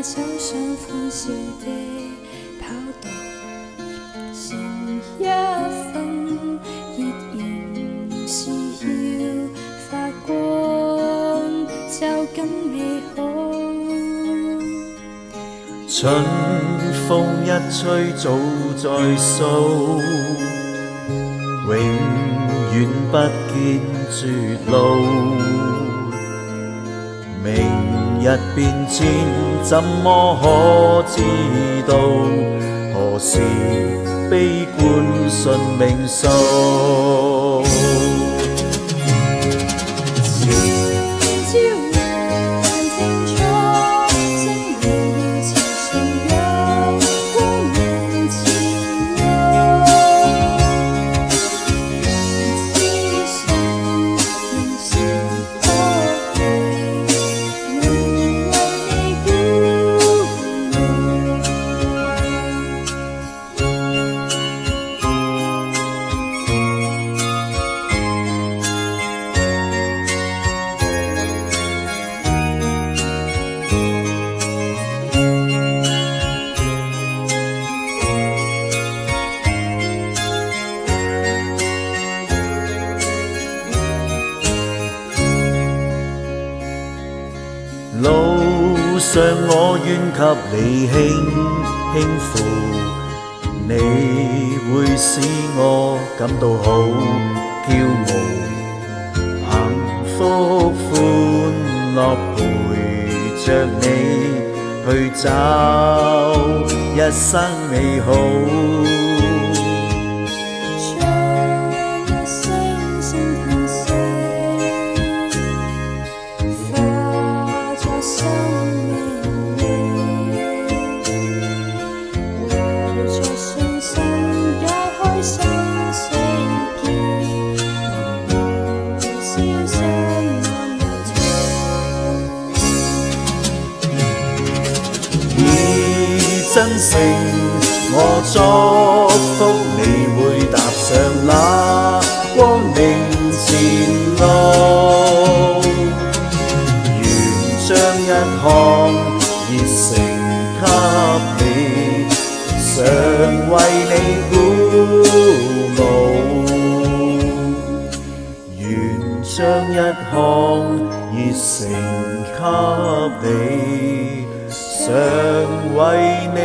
在手上歡笑地跑動，成一份熱仍是要發光，就更美好。春風一吹早在數，永遠不見絕路。明日變遷怎麼可知道？何時悲觀信命數？路上我願給你輕撫，你會使我感到好驕傲，幸福歡樂陪着你去找一生美好。真誠我祝福你會踏上那光明前路，願將一項熱誠給你，常為你鼓舞，願將一項熱誠給你，常為你